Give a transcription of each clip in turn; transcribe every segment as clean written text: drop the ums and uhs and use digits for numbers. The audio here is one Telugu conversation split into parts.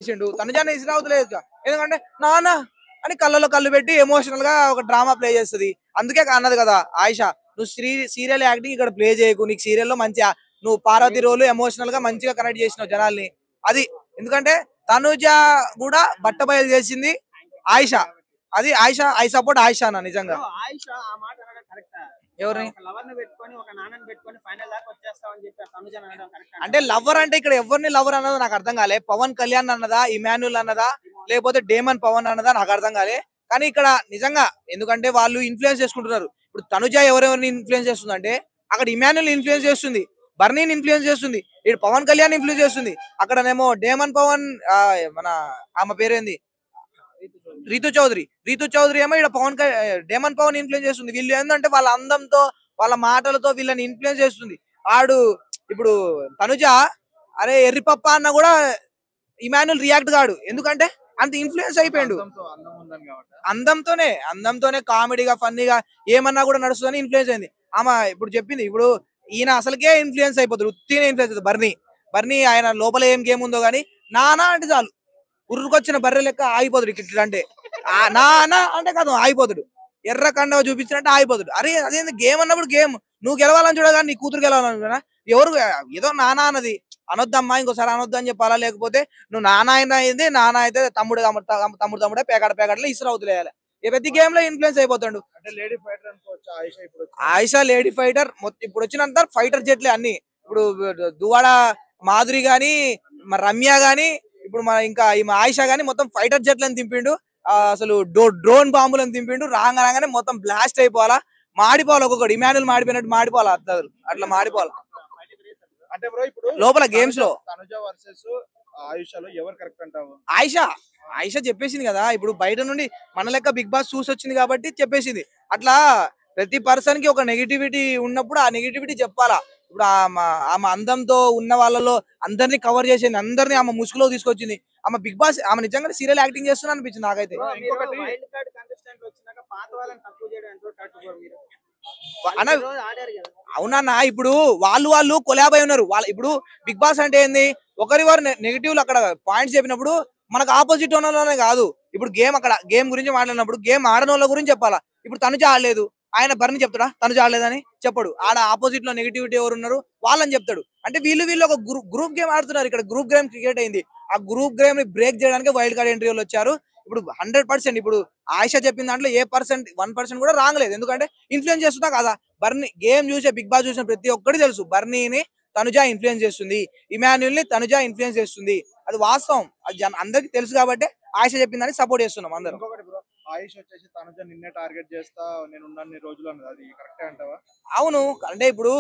చేసిండు, తనుజాని ఇసిరావతలేదు. ఎందుకంటే నాన్న అని కళ్ళలో కళ్ళు పెట్టి ఎమోషనల్ గా ఒక డ్రామా ప్లే చేస్తుంది. అందుకే అన్నది కదా ఆయిషా, నువ్వు సీరియల్ యాక్టింగ్ ఇక్కడ ప్లే చేయకు, నీకు సీరియల్లో మంచిగా నువ్వు పార్వతి రోల్ ఎమోషనల్ గా మంచిగా కనెక్ట్ చేసినావు జనాల్ని. అది ఎందుకంటే తనుజ కూడా బట్టబయలు చేసింది ఆయిషా. అది ఆయిషా, ఐ సపోర్ట్ ఆయిషా అన్న నిజంగా. ఎవరిని అంటే లవర్ అంటే ఇక్కడ ఎవరిని లవర్ అన్నదో నాకు అర్థం కాలే. పవన్ కళ్యాణ్ అన్నదా, ఇమాన్యుల్ అన్నదా, లేకపోతే డేమన్ పవన్ అన్నదా నాకు అర్థం కాలే. కానీ ఇక్కడ నిజంగా ఎందుకంటే వాళ్ళు ఇన్ఫ్లుయెన్స్ చేసుకుంటున్నారు. ఇప్పుడు తనుజ ఎవరెవరిని ఇన్ఫ్లుయెన్స్ చేస్తుంది అంటే అక్కడ ఇమాన్యుల్ ఇన్ఫ్లుయెన్స్ చేస్తుంది, బర్నీని ఇన్ఫ్లుయెన్స్ చేస్తుంది, ఇక్కడ పవన్ కళ్యాణ్ ఇన్ఫ్లుయెన్స్ చేస్తుంది, అక్కడనేమో డేమన్ పవన్ మన ఆమె పేరేంది రీతు చౌదరి ఏమో ఇక్కడ డేమన్ పవన్ ఇన్ఫ్లుయెన్స్ చేస్తుంది. వీళ్ళు ఏంటంటే వాళ్ళ అందంతో వాళ్ళ మాటలతో వీళ్ళని ఇన్ఫ్లుయెన్స్ చేస్తుంది. ఆడు ఇప్పుడు తనుజ అరే ఎర్రిపప్ప అన్న కూడా ఇమాన్యుల్ రియాక్ట్ కాడు, ఎందుకంటే అంత ఇన్ఫ్లుయెన్స్ అయిపోయాడు. అందంతోనే కామెడీగా ఫన్నీగా ఏమన్నా కూడా నడుస్తుందని ఇన్ఫ్లుయెన్స్ అయింది. ఆమె ఇప్పుడు చెప్పింది, ఇప్పుడు ఈయన అసలుకే ఇన్ఫ్లుయెన్స్ అయిపోతుంది, ఉత్తినే ఇన్ఫ్లుయెన్స్ అవుతుంది. బర్నీ ఆయన లోపల ఏం గేమ్ ఉందో గానీ నానా అంటే చాలు ఉరుకొచ్చిన బర్రె లెక్క ఆగిపోతాడు. ఇట్లా అంటే నానా అంటే కాదు ఆగిపోతాడు, ఎర్ర కండవ చూపించినట్టు ఆగిపోతాడు. అరే అదేంది గేమ్ అన్నప్పుడు గేమ్, నువ్వు గెలవాలని చూడగాని నీ కూతురు గెలవాలని ఎవరు ఏదో నానా అన్నది అనొద్దమ్మా, ఇంకోసారి అనొద్దు అని చెప్పాలా, లేకపోతే నువ్వు నాన్న అయింది నాన్న అయితే తమ్ముడే పేకాడలో ఇసురు అవుతులేయాలి. ప్రతి గేమ్ లో ఇన్ఫ్లుయెన్స్ అయిపోతాడు. ఆయిషా లేడీ ఫైటర్, ఇప్పుడు వచ్చినంత ఫైటర్ జెట్లే అన్ని. ఇప్పుడు దువాడ మాధురి గాని, రమ్య గాని, ఇప్పుడు మన ఇంకా ఆయిషా గాని మొత్తం ఫైటర్ జెట్లను దింపిండు. అసలు డ్రోన్ బాంబులను దింపిండు. రాగానే మొత్తం బ్లాస్ట్ అయిపోవాలా, మాడిపోవాలి. ఒక్కొక్కటి ఇమాన్యుల్ మాడిపోయినట్టు మాడిపోవాలా, అట్లా మాడిపోవాలి. అంటే బ్రో ఇప్పుడు లోపల గేమ్స్ లో తనుజ వర్సెస్ ఆయిషాలో ఎవరు కరెక్ట్ అంటావు? ఆయిషా చెప్పేసింది కదా, ఇప్పుడు బయట నుండి మన లెక్క బిగ్ బాస్ చూసి వచ్చింది కాబట్టి చెప్పేసింది. అట్లా ప్రతి పర్సన్ కి ఒక నెగిటివిటీ ఉన్నప్పుడు ఆ నెగిటివిటీ చెప్పాలా. ఇప్పుడు ఆమె అందంతో ఉన్న వాళ్ళలో అందరినీ కవర్ చేసింది, అందరినీ ఆమె ముసుగులో తీసుకొచ్చింది. ఆమె బిగ్ బాస్ ఆమె నిజంగా సీరియల్ యాక్టింగ్ చేస్తున్నా అనిపించింది నాకైతే. అవునన్నా, ఇప్పుడు వాళ్ళు కొలాబ్ అయి ఉన్నారు. ఇప్పుడు బిగ్ బాస్ అంటే ఏంది, ఒకరి నెగిటివ్ అక్కడ పాయింట్స్ చెప్పినప్పుడు మనకు ఆపోజిట్ ఉన్నోళ్ళనే కాదు, ఇప్పుడు గేమ్ గురించి మాట్లాడినప్పుడు గేమ్ ఆడనోళ్ళ గురించి చెప్పాలా. ఇప్పుడు తనుజ ఆడలేదు, ఆయన బర్ని చెప్తాడా తనుజ ఆడలేదని చెప్పడు. ఆడ ఆపోజిట్ లో నెగిటివిటీ ఎవరు ఉన్నారు వాళ్ళని చెప్తాడు. అంటే వీళ్ళు ఒక గ్రూప్ గేమ్ ఆడుతున్నారు. ఇక్కడ గ్రూప్ గేమ్ క్రికెట్ అయింది. ఆ గ్రూప్ గేమ్ ని బ్రేక్ చేయడానికి వైల్డ్ కార్డ్ ఎంట్రీ వాళ్ళు వచ్చారు. ఇప్పుడు 100% ఇప్పుడు ఆయిషా చెప్పిన దాంట్లో ఏ 1% కూడా రాంగలేదు. ఎందుకంటే ఇన్ఫ్లుయెన్స్ చేస్తుందా కదా. బర్నీ గేమ్ చూసే బిగ్ బాస్ చూసిన ప్రతి ఒక్కటి తెలుసు, బర్నీని తనుజ ఇన్ఫ్లుయెన్స్ చేస్తుంది, ఇమాన్యుల్ ని తనుజ ఇన్ఫ్లుయెన్స్ చేస్తుంది. అది వాస్తవం, అది అందరికి తెలుసు కాబట్టి ఆయిషా చెప్పిందని సపోర్ట్ చేస్తున్నాం అందరం. ఆయిష వచ్చేసి తనుజ నిన్నే టార్గెట్ చేస్తా నేను ఉన్న రోజులు అన్నది, అది కరెక్టే అంటావా? అవును, అంటే ఇప్పుడు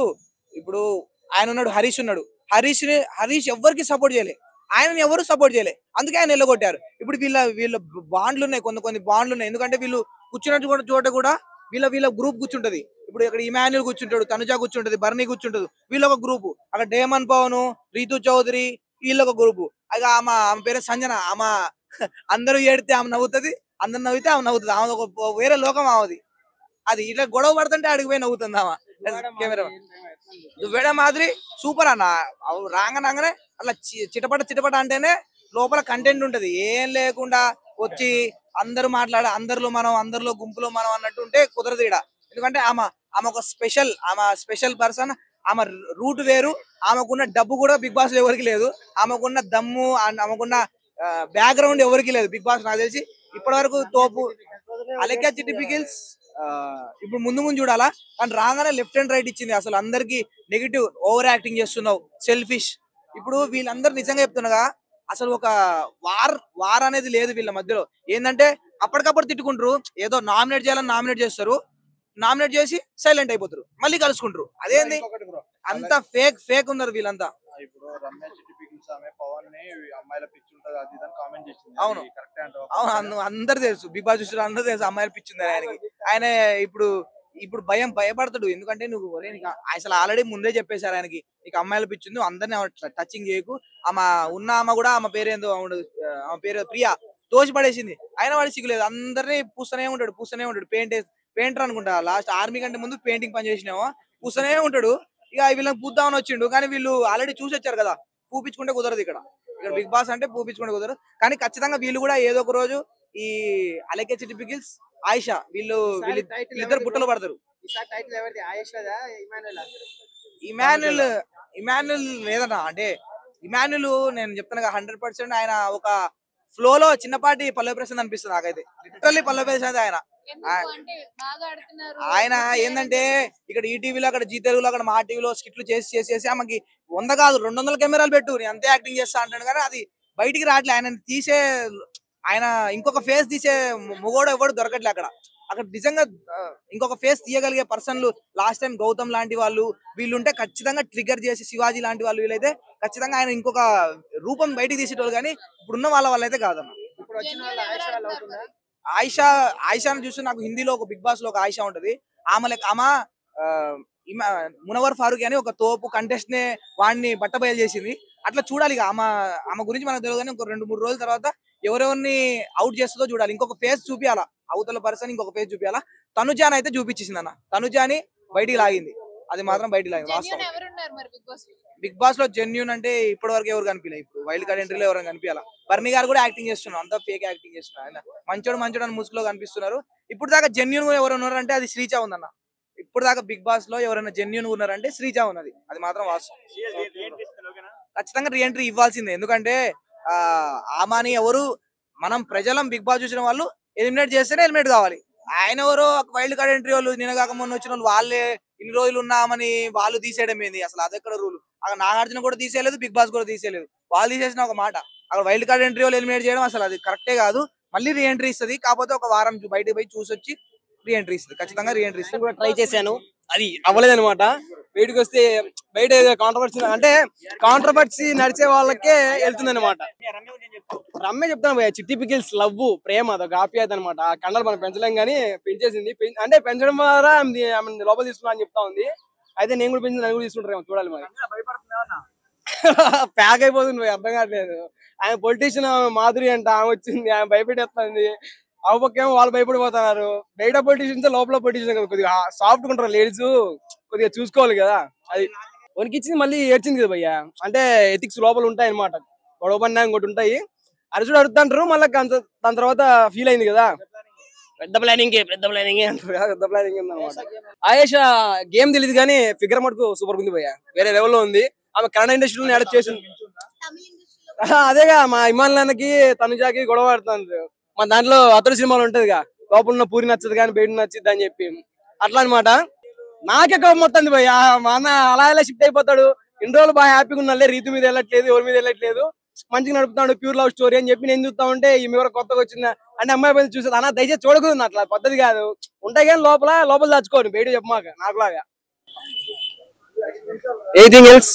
ఆయన ఉన్నాడు, హరీష్ ఉన్నాడు. హరీష్ ఎవరికి సపోర్ట్ చేయలే, ఆయనని ఎవరు సపోర్ట్ చేయలే, అందుకే ఆయన వెళ్ళగొట్టారు. ఇప్పుడు వీళ్ళ బాండ్లు ఉన్నాయి, కొన్ని బాండ్లు ఉన్నాయి. ఎందుకంటే వీళ్ళు కూర్చున్నట్టు చోట కూడా వీళ్ళ గ్రూప్ కూర్చుంటది. ఇప్పుడు ఇక్కడ ఇమాన్యుల్ కూర్చుంటాడు, తనుజ కూర్చుంటది, బర్నీ కూర్చుంటది, వీళ్ళొక గ్రూపు. అక్కడ డేమన్ పవన్, రీతు చౌదరి వీళ్ళొక గ్రూపు. అలా ఆమె పేరు సంజన. ఆమె అందరూ ఏడితే ఆమె నవ్వుతుంది, అందరు నవ్వితే ఆమె నవ్వుతుంది. ఆమె ఒక వేరే లోకం ఆమెది. అది ఇట్లా గొడవ పడుతుంటే అడిగి పోయి నవ్వుతుంది ఆమె. కెమెరా దువ్వేడ మాదిరి సూపర్ అన్న. రాగానే అట్లా చిటపట అంటేనే లోపల కంటెంట్ ఉంటది. ఏం లేకుండా వచ్చి అందరూ అందరిలో గుంపులో మనం అన్నట్టు ఉంటే కుదరదు ఈడ. ఎందుకంటే ఆమె ఒక స్పెషల్ పర్సన్. ఆమె రూట్ వేరు, ఆమెకున్న డబ్బు కూడా బిగ్ బాస్ లో ఎవరికి లేదు, ఆమెకున్న దమ్ము ఆమెకున్న బ్యాక్గ్రౌండ్ ఎవరికి లేదు బిగ్ బాస్. నాకు తెలిసి ఇప్పటి వరకు తోపు అలెక్కా చిట్టి పికిల్స్ ఇప్పుడు ముందు చూడాలా, కానీ రాగానే లెఫ్ట్ అండ్ రైట్ ఇచ్చింది. అసలు అందరికి నెగిటివ్, ఓవర్ యాక్టింగ్ చేస్తున్నావు, సెల్ఫిష్. ఇప్పుడు వీళ్ళందరూ నిజంగా చెప్తున్నాగా, అసలు ఒక వార్ అనేది లేదు వీళ్ళ మధ్యలో. ఏంటంటే అప్పటికప్పుడు తిట్టుకుంటారు, ఏదో నామినేట్ చేయాలని నామినేట్ చేస్తారు, నామినేట్ చేసి సైలెంట్ అయిపోతారు, మళ్ళీ కలుసుకుంటారు. అదేంది అంత ఫేక్ ఉన్నారు వీళ్ళంతా. ఇప్పుడు రమ్య చిట్టి పికిల్స్ ఆమె పవన్ ని అమ్మాయిల పిచ్చి ఉంటది అది అని కామెంట్ చేసింది. అవును, కరెక్టే అంటావా? అవును, అందరు తెలుసు, బిగ్ బాస్ చూసిన అందరూ తెలుసు అమ్మాయిల పిచ్చి ఉంది ఆయనకి. ఆయన ఇప్పుడు భయపడతాడు. ఎందుకంటే నువ్వు అసలు ఆల్రెడీ ముందే చెప్పేశారు ఆయనకి, నీకు అమ్మాయిల పిచ్చి ఉంది, అందరినీ టచింగ్ చేయకు. ఆమె కూడా ఆమె పేరేందో, ఆమె పేరు ప్రియా, తోసి పడేసింది. అయినా వాడి సిగ్గులేదు, అందరినీ పూస్తూనే ఉంటాడు. పెయింటర్ అనుకుంటా, లాస్ట్ ఆర్మీ కంటే ముందు పెయింటింగ్ పని చేసినామో, పూస్తూనే ఉంటాడు. ఇక వీళ్ళని పూద్దామని వచ్చిండు, కానీ వీళ్ళు ఆల్రెడీ చూసి వచ్చారు కదా, పూపించుకుంటే కుదరదు ఇక్కడ. ఇక్కడ బిగ్ బాస్ అంటే పూపించుకుంటూ కుదరదు. కానీ ఖచ్చితంగా వీళ్ళు కూడా ఏదో ఒక రోజు ఈ అలకే చిట్టి పికిల్స్, ఆయిషా వీళ్ళిద్దరు బుట్టలు పడతారు. ఇమాన్యుల్ ఇమాన్యుల్ లేదన్నా, అంటే ఇమాన్యుల్ నేను చెప్తాను 100% ఆయన ఒక ఫ్లోలో చిన్నపాటి పల్లవి ప్రశాంత్ అనిపిస్తుంది నాకైతే. లిటరల్లీ పల్లవి ప్రశాంత్ ఆయన. ఆయన ఏంటంటే ఇక్కడ ఈటీవీలో, అక్కడ జీ తెలుగులో, అక్కడ మా టీవీలో స్కిట్లు చేసి ఆమెకి 100 కాదు 200 కెమెరాలు పెట్టు నేను అంతే యాక్టింగ్ చేస్తా అంటాడు. కానీ అది బయటికి రావట్లే. ఆయన ఇంకొక ఫేస్ తీసే మొగోడు ఎవడు దొరకట్లే అక్కడ నిజంగా. ఇంకొక ఫేస్ తీయగలిగే పర్సన్లు లాస్ట్ టైం గౌతమ్ లాంటి వాళ్ళు వీళ్ళుంటే ఖచ్చితంగా ట్రిగర్ చేసి, శివాజీ లాంటి వాళ్ళు వీళ్ళైతే ఖచ్చితంగా ఆయన ఇంకొక రూపం బయటికి తీసేటోళ్ళు. కానీ ఇప్పుడున్న వాళ్ళైతే కాదన్న. ఆయిషాను చూస్తే నాకు హిందీలో ఒక బిగ్ బాస్ లో ఒక ఆయిషా ఉంటది. ఆమె మునవర్ ఫారూక్ అని ఒక తోపు కంటెస్ట్ నే వాడిని బట్టబయలు చేసింది. అట్లా చూడాలి. ఆమె గురించి మనకు తెలియదు. కానీ ఇంకో 2-3 రోజుల తర్వాత ఎవరెవరిని అవుట్ చేస్తుందో చూడాలి. ఇంకొక ఫేస్ చూపియాలా, అవతల పర్సన్ ఇంకొక ఫేస్ చూపియాలా. తనుజాని అయితే చూపించేసింది అన్న. తనుజాని బయటికి లాగింది, అది మాత్రం బయటికి లాగింది వాస్తవం. బిగ్ బాస్ లో జెన్యూన్ అంటే ఇప్పటి వరకు ఎవరు కనిపించలే. ఇప్పుడు వైల్డ్ కార్డ్ ఎంట్రీలో ఎవరైనా కనిపించాలా? బర్నీ గారు కూడా యాక్టింగ్ చేస్తున్నారు, అంతా ఫేక్ యాక్టింగ్ చేస్తున్నారు. ఆయన మంచోడు అని ముసుగులో కనిపిస్తున్నారు. ఇప్పుడు దాకా జెన్యూన్ ఎవరు ఉన్నారంటే అది శ్రీజ ఉందన్న. ఇప్పుడు దాకా బిగ్ బాస్ లో ఎవరైనా జెన్యూన్ ఉన్నారంటే శ్రీజ ఉన్నది, అది మాత్రం వాస్తవం. ఖచ్చితంగా రీఎంట్రీ ఇవ్వాల్సిందే. ఎందుకంటే ఆమాని ఎవరు, మనం ప్రజలం బిగ్ బాస్ చూసిన వాళ్ళు ఎలిమినేట్ చేస్తేనే ఎలిమినేట్ కావాలి. ఆయన ఎవరో వైల్డ్ కార్డ్ ఎంట్రీ వాళ్ళు నిన్నగాక మొన్న వచ్చిన వాళ్ళు వాళ్ళే ఇన్ని రోజులు ఉన్నామని వాళ్ళు తీసేయడం ఏంది అసలు? అదెక్కడ రూల్? అక్కడ నాగార్జున కూడా తీసేయలేదు, బిగ్ బాస్ కూడా తీసేయలేదు. వాళ్ళు తీసేసిన ఒక మాట, అక్కడ వైల్డ్ కార్డ్ ఎంట్రీ వాళ్ళు ఎలిమినేట్ చేయడం అసలు అది కరెక్టే కాదు. మళ్ళీ రీఎంట్రీ ఇస్తుంది, కాకపోతే ఒక వారం బయటకు పోయి చూసొచ్చి రీఎంట్రీ ఇస్తుంది. ఖచ్చితంగా రీఎంట్రీ ఇస్తుంది. కూడా ట్రై చేశాను, అది అవ్వలేదు అనమాట. బయటకు వస్తే బయట కాంట్రవర్సీ, అంటే కాంట్రవర్సీ నడిచే వాళ్ళకే వెళ్తుంది అనమాట. రమ్మే చెప్తాను భయ్య, చిట్టి పికిల్స్ లవ్ ప్రేమ అదొక ఆప్యాయత అనమాట. ఆ కండలు మనం పెంచలేం కానీ పెంచేసింది. అంటే పెంచడం ద్వారా ఆమె లోపల తీసుకున్నా అని చెప్తా ఉంది. అయితే నేను కూడా పెంచి నన్ను కూడా తీసుకుంటారేమో చూడాలి మరి. ప్యాక్ అయిపోతుంది భయ్య, అర్థం కావట్లేదు. ఆయన పొలిటీషియన్ మాధురి అంట, ఆమె వచ్చింది, ఆమె భయపెట్టేస్తుంది. ఆ పక్కేమో వాళ్ళు భయపడిపోతున్నారు. బయట పొలిటీషియన్స్ లోపల పొలిటీషియన్ కదా, కొద్దిగా సాఫ్ట్ ఉంటారు లేడీస్, కొద్దిగా చూసుకోవాలి కదా. అది వనికిచ్చింది మళ్ళీ ఏడ్చింది కదా భయ్య. అంటే ఎథిక్స్ లోపల ఉంటాయి అనమాట, గొడవ పడినా ఇంకోటి ఉంటాయి. అరుచుడు అడుగుతుంటారు, మళ్ళీ దాని తర్వాత ఫీల్ అయింది కదా, పెద్ద ప్లానింగ్ అంటారు కదా, పెద్ద ప్లానింగ్ అనమాట. ఆయేషా గేమ్ తెలియదు కానీ ఫిగర్ మటుకు సూపర్ ఉంది భయ్య, వేరే లెవెల్లో ఉంది. ఆమె కన్నడ ఇండస్ట్రీలో యాడ్ చేసింది. అదేగా మా ఇమాన్కి తనుజాకి గొడవ పడుతుంది. మా దాంట్లో అతడు సినిమాలు ఉంటదిగా, లోపల ఉన్న పూరి నచ్చదు కానీ బయట నచ్చింది అని చెప్పి అట్లా అనమాట. నాకే కోపం వస్తుంది భయ్య. మా అన్న అలా షిఫ్ట్ అయిపోతాడు. ఇన్ని రోజులు బాగా హ్యాపీగా ఉన్నాలే, రీతు మీద వెళ్ళట్లేదు, ఎవరి మీద వెళ్ళట్లేదు, మంచిగా నడుపుతాడు, ప్యూర్ లవ్ స్టోరీ అని చెప్పి నేను చూస్తా ఉంటే ఈ ఎవరు కొత్తగా వచ్చిందా అంటే అమ్మాయి పైన చూసేది. అన్న దయచేసి చూడకూడదు, అట్లా పద్ధతి కాదు. ఉంటాయి కానీ లోపల దాచుకోండి, బయట చెప్పమాక నాకులాగా. Anything else?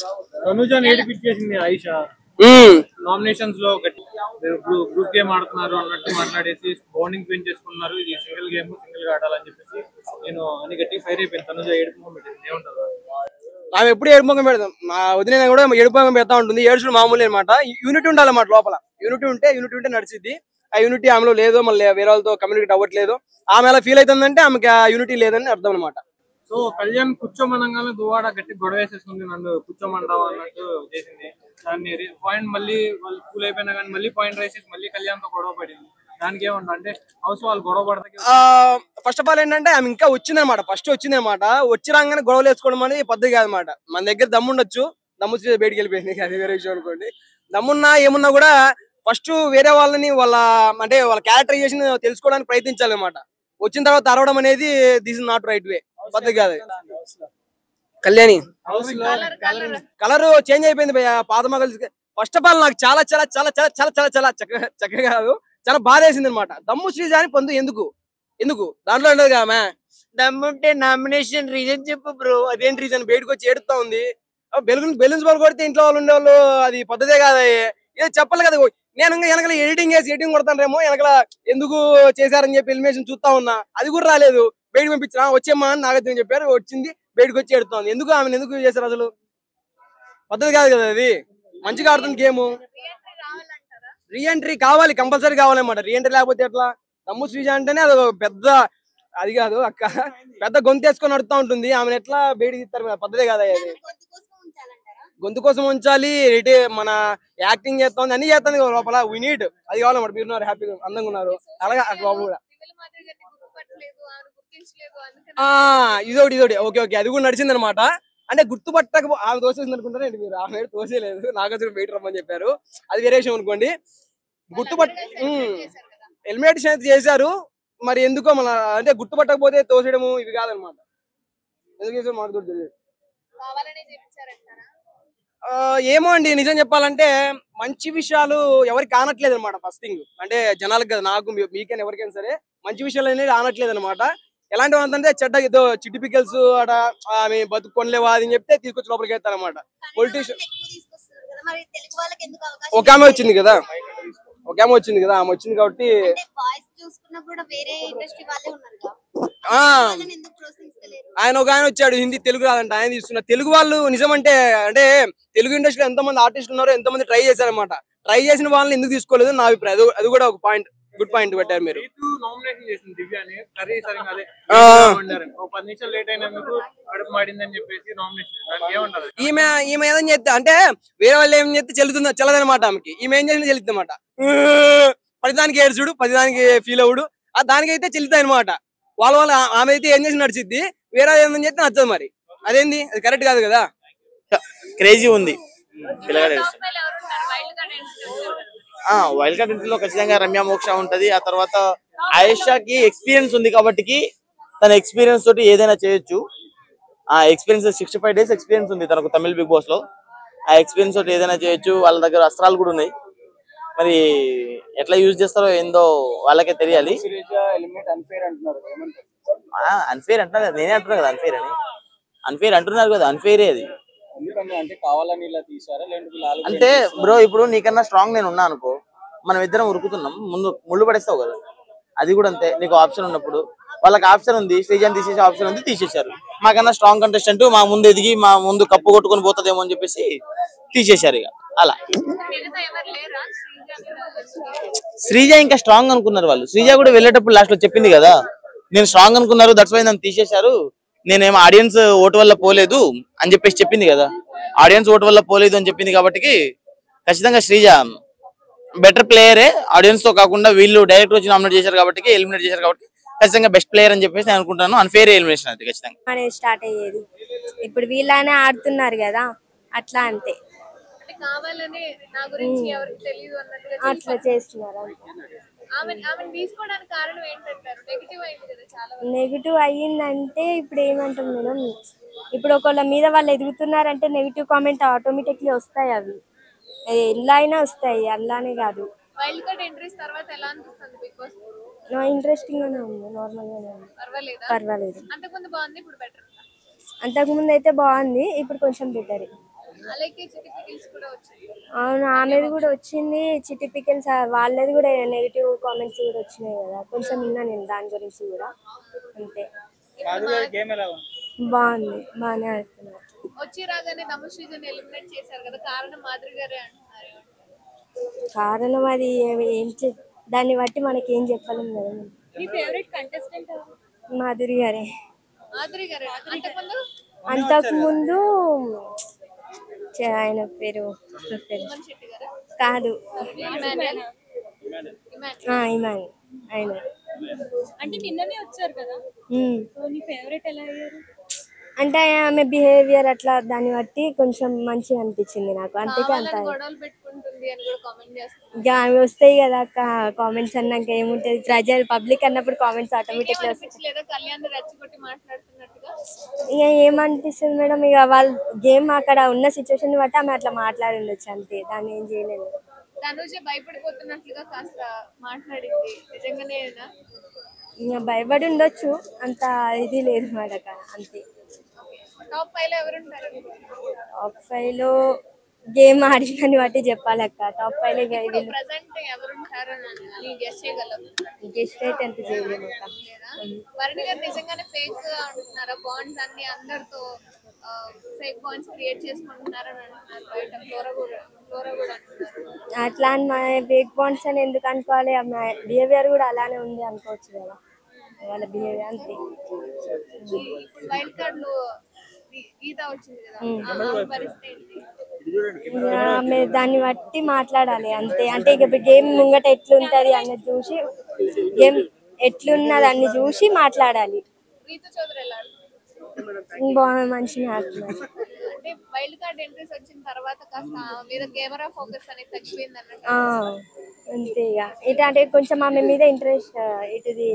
నామినేషన్స్ లో గ్రూప్ గేమ్ ఆడుతున్నారు అన్నట్టు మాట్లాడేసి బౌండింగ్ పెన్ చేసుకున్నారు. ఇది సింగిల్ గేమ్, సింగిల్ గా ఆడాలని చెప్పేసి నేను అన్ని గట్టి ఫైర్ అయిపోయింది. తనుజ ఏడుపు పెట్టింది, ఏముంటారు? ఆమె ఎప్పుడు ఏడుపుగా పెడతాం, మా వదిన కూడా ఏడుపుగా పెడతా ఉంటుంది. ఏడుచుడు మామూలు అనమాట. యూనిటీ ఉండాలన్నమాట లోపల. యూనిటీ ఉంటే నడిచిద్ది. ఆ యూనిటీ ఆమెలో లేదు, మళ్ళీ వేరే వాళ్ళతో కమ్యూనికేట్ అవ్వట్లేదు. ఆమె అలా ఫీల్ అవుతుందంటే ఆమెకి ఆ యూనిటీ లేదని అర్థం అనమాట. సో కళ్యాణ్ కూర్చోమనగానే దువాడ గట్టి గొడవ వేసేసుకుంది, నన్ను కూర్చోమంటావు అన్నట్టు చేసింది. దాన్ని పాయింట్ మళ్ళీ వాళ్ళు కూల్ అయిపోయినా కానీ మళ్ళీ పాయింట్ రైసేసి మళ్ళీ కళ్యాణ్ తో గొడవ పడింది. దానికి ఏమంటా అంటే హౌస్ వాళ్ళు గొడవ పడతాయి. ఫస్ట్ ఆఫ్ ఆల్ ఏంటంటే ఆమె ఇంకా వచ్చిందనమాట, ఫస్ట్ వచ్చిందనమాట. వచ్చి రాగానే గొడవలు వేసుకోవడం అనేది పద్ధతి కాదనమాట. మన దగ్గర దమ్ముండొచ్చు, దమ్ము బయటికి వెళ్ళిపోయింది, అది వేరే విషయం అనుకోండి. దమ్మున్నా ఏమున్నా కూడా ఫస్ట్ వేరే వాళ్ళని వాళ్ళ క్యారెక్టరైజేషన్ తెలుసుకోవడానికి ప్రయత్నించాలన్నమాట. వచ్చిన తర్వాత అరవడం అనేది this is not right way, పద్ధతి కాదు. కళ్యాణి కలర్ చేంజ్ అయిపోయింది భయ్య, పాత మగలు. ఫస్ట్ ఆఫ్ ఆల్ నాకు చాలా చాలా చాలా చాలా చాలా చాలా చాలా చక్కగా కాదు, చాలా బాధ వేసింది అనమాట. దమ్ము శ్రీజ అని పొందు ఎందుకు దాంట్లో ఉండదు ఆమె. దమ్ముంటే నామినేషన్ రీజన్ చెప్పు బ్రో, అదేంటి రీజన్? బయటకు వచ్చి ఏడుతా ఉంది. బెలూన్స్ బాల్ కొడితే ఇంట్లో వాళ్ళు ఉండేవాళ్ళు, అది పద్ధతే కాదు. ఏదో చెప్పాలి కదా. నేను వెనకల ఎడిటింగ్ కొడతానేమో, వెనకల ఎందుకు చేశారని చెప్పి ఎలిమినేషన్ చూస్తా ఉన్నా, అది కూడా రాలేదు. బయటకు పంపించిన వచ్చేమ్మా అని నాగత్యం చెప్పారు, వచ్చింది, బయటకు వచ్చి ఎడుతోంది. ఎందుకు ఆమెను ఎందుకు చేశారు? అసలు పద్ధతి కాదు కదా అది. మంచిగా ఆడుతుంది గేమ్. రీఎంట్రీ కావాలి, కంపల్సరీ కావాలన్నమాట. రీఎంట్రీ లేకపోతే ఎట్లా? దమ్ము శ్రీజ అంటేనే అది పెద్ద, అది కాదు అక్క, పెద్ద గొంతేసుకొని నడుతూ ఉంటుంది. ఆమెను ఎట్లా బయటకి ఇస్తారు? పద్ధతే కాదు అది. గొంతు కోసం ఉంచాలి, మన యాక్టింగ్ చేస్తుంది, అన్ని చేస్తుంది లోపల. వీ నీడ్ అది కావాలన్నమాట. మీరు ఉన్నారు, హ్యాపీగా అందంగా ఉన్నారు, అలాగే లోపల కూడా. ఇదోటి ఓకే ఓకే, అది కూడా నడిచింది అనమాట. అంటే గుర్తుపట్టక ఆమె తోసేసింది అనుకుంటారా ఏంటి మీరు? ఆమె తోసేయలేదు, నాగార్జున బయట రమ్మని చెప్పారు, అది వేరే విషయం అనుకోండి. ఎలిమినేషన్ అయితే చేశారు, మరి ఎందుకో మన అంటే గుర్తుపట్టకపోతే తోసేయడము ఇవి కాదనమాట. ఎందుకు చేసారు మాకు కూడా తెలియదు. ఏమో అండి, నిజం చెప్పాలంటే మంచి విషయాలు ఎవరికి కానట్లేదు అనమాట. ఫస్ట్ థింగ్ అంటే జనాలకు కదా, నాకు మీకైనా ఎవరికైనా సరే మంచి విషయాలు అనేది ఆనట్లేదు అనమాట. ఎలాంటివి అంటే చెడ్డ ఏదో చిట్టి పికల్స్ అట, ఆమె బతుకు కొనలేవా అని చెప్తే తీసుకొచ్చి లోపలికి వేస్తారు అనమాట. పొలిటీషియన్ ఒక ఆమె వచ్చింది కదా, ఆమె వచ్చింది కాబట్టి ఆయన ఒక ఆయన వచ్చాడు, హిందీ తెలుగు రాదంట, ఆయన తీసుకున్న. తెలుగు వాళ్ళు నిజం అంటే అంటే తెలుగు ఇండస్ట్రీలో ఎంత మంది ఆర్టిస్టులు ఉన్నారో, ఎంత మంది ట్రై చేశారనమాట. ట్రై చేసిన వాళ్ళని ఎందుకు తీసుకోలేదు నా అభిప్రాయం. అది కూడా ఒక పాయింట్, గుడ్ పాయింట్ పెట్టారు మీరు. నామినేషన్ చేసింది దివ్యాని, కర్రీ సరిగ్గా అదే 10 నిమిషాలు లేట్ అయినందుకు కడుపు మాడిందని చెప్పేసి నామినేషన్. ఏమంటారు? ఈమె ఏదని చెప్తే అంటే వేరే వాళ్ళు ఏం చెప్తే చల్లదనమాట ఆమెకి. ఈమె ఏం చేసింది చెల్లుతుంది అనమాట. ప్రతిదానికి ఏడ్చుడు, ప్రతిదానికి ఫీల్ అవుడు, దానికైతే చెల్లుతాయి అనమాట. వాళ్ళ ఆమె అయితే ఏం చేసి నడిచిద్ది, వేరే ఏమని చెప్తే నచ్చదు. మరి అదేంది, అది కరెక్ట్ కాదు కదా. క్రేజీ ఉంది. వైల్డ్ కార్డ్ ఎంట్రీలో ఖచ్చితంగా రమ్య మోక్ష ఉంటది. ఆ తర్వాత ఆయేషాకి ఎక్స్పీరియన్స్ ఉంది కాబట్టి తన ఎక్స్పీరియన్స్ తోటి ఏదైనా చేయొచ్చు. ఆ ఎక్స్పీరియన్స్ 65 days ఎక్స్పీరియన్స్ ఉంది తనకు తమిళ బిగ్ బాస్ లో. ఆ ఎక్స్పీరియన్స్ తోటి ఏదైనా చేయొచ్చు. వాళ్ళ దగ్గర అస్త్రాలు కూడా ఉన్నాయి, మరి ఎట్లా యూజ్ చేస్తారో ఏందో వాళ్ళకే తెలియాలి. అన్ఫేర్ అంటున్నారు, నేనే అంటున్నా కదా అన్ఫేర్ అని. అన్ఫేర్ అంటున్నారు కదా, అన్ఫేరే అది. అంటే బ్రో ఇప్పుడు నీకన్నా స్ట్రాంగ్ నేను ఉన్నా అనుకో, మనం ఇద్దరం ఉరుకుతున్నాం, ముందు ముళ్ళు పడేస్తావు కదా. అది కూడా అంతే, నీకు ఆప్షన్ ఉన్నప్పుడు. వాళ్ళకి ఆప్షన్ ఉంది, శ్రీజాన్ తీసేసే ఆప్షన్ ఉంది, తీసేశారు. మాకన్నా స్ట్రాంగ్ కంటెస్టెంట్ మా ముందు ఎదిగి మా ముందు కప్పు కొట్టుకొని పోతుందేమో అని చెప్పేసి తీసేశారు. ఇక అలా శ్రీజ ఇంకా స్ట్రాంగ్ అనుకున్నారు వాళ్ళు. శ్రీజ కూడా వెళ్ళేటప్పుడు లాస్ట్ లో చెప్పింది కదా, నేను స్ట్రాంగ్ అనుకున్నారు, దట్స్ వై నన్ను తీసేశారు, నేనేమో ఆడియన్స్ ఓటు వల్ల పోలేదు అని చెప్పేసి చెప్పింది కదా. ఆడియన్స్ ఓటు వల్ల పోలేదు అని చెప్పింది కాబట్టి ఖచ్చితంగా శ్రీజ బెటర్ ప్లేయరే. ఆడియన్స్ తో కాకుండా వీళ్ళు డైరెక్ట్ వచ్చి నామినేట్ చేశారు కాబట్టి, ఎలిమినేట్ చేశారు కాబట్టి ఖచ్చితంగా బెస్ట్ ప్లేయర్ అని చెప్పేసి నేను అనుకుంటాను. అన్ఫేర్ ఎలిమినేషన్ అయితే ఖచ్చితంగా స్టార్ట్ అయ్యేది. ఇప్పుడు వీళ్ళనే ఆడుతున్నారు కదా, అట్లా అంతే అట్లా చేస్తున్నారు. నెగిటివ్ అయ్యిందంటే ఇప్పుడు ఏమంటాం మేడం, ఇప్పుడు ఒకళ్ళ మీద వాళ్ళు ఎదుగుతున్నారంటే నెగిటివ్ కామెంట్ ఆటోమేటిక్లీ వస్తాయి. అవి ఎలా అయినా వస్తాయి, అలానే కాదు. ఇంట్రెస్టింగ్ గానే ఉంది, నార్మల్ గానే ఉంది, పర్వాలేదు. అంతకుముందు అయితే బాగుంది, ఇప్పుడు కొంచెం బెటర్. అవును, ఆమెది కూడా వచ్చింది చిట్టి పికిల్స్, వాళ్ళది కూడా నెగిటివ్ కామెంట్స్ కూడా వచ్చినాయి కదా, కొంచెం విన్నా నేను దాని గురించి కూడా. అంతే, బాగుంది, బాగానే ఆడుతున్నారు. కారణం అది దాన్ని బట్టి మనకి ఏం చెప్పలేము కదా. మాధురి గారే. అంతకు ముందు ఆయన పేరు కాదు, ఇమాన్ ఆయన. అంటే నిన్ననే వచ్చారు కదా, సో నీ ఫేవరెట్ ఎలా అయ్యారు? అంటే ఆమె బిహేవియర్ అట్లా, దాన్ని బట్టి కొంచెం మంచిగా అనిపించింది నాకు. అంతేకా అంత ఇంకా ఆమె వస్తాయి కదా కామెంట్స్ అన్నాక ఏముంటది, ప్రజలు పబ్లిక్ అన్నప్పుడు కామెంట్స్ ఆటోమేటిక్ గా వస్తాయి. ఇక ఏమనిపిస్తుంది మేడం, ఇక వాళ్ళు గేమ్ అక్కడ ఉన్న సిచ్యువేషన్ బట్టి ఆమె అట్లా మాట్లాడిండొచ్చు, అంతే, దాన్ని ఏం చేయలేదు. ఇంకా భయపడి ఉండొచ్చు, అంత ఇది లేదు మాట, అంతే. టాప్ 5 లో గేమ్ ఆడినని బట్టి చెప్పాలక్క. టాప్ 5 గెస్ట్ అయితే ఎంత చేయలేము. అట్లా అని మన ఫేక్ బాండ్స్ అని ఎందుకు అనుకోవాలి, బిహేవియర్ కూడా అలానే ఉంది అనుకోవచ్చు కదా, వాళ్ళ బిహేవియర్ అంతే. గీత వచ్చింది కదా ఉమ్. ఆమె పరిస్థితి ఏంటి? ఇక ఆమె దాన్ని బట్టి మాట్లాడాలి అంతే. అంటే ఇక గేమ్ ముంగట ఎట్లుంటది అన్నది చూసి, గేమ్ ఎట్లున్నది అన్ని చూసి మాట్లాడాలి. రీతు చౌదరి ఎలా ఆడుతుంది? బాగా మంచిగా ఆడుతున్నారు. అంటే వైల్డ్ కార్డ్ ఎంట్రీస్ వచ్చిన తర్వాత కాస్త ఆమె మీద కెమెరా ఫోకస్ అనేది తగ్గిపోయింది అన్నట్టు ఆ, అంతే ఇక ఇటు అంటే కొంచెం ఆమె మీద ఇంట్రెస్ట్ ఇటుది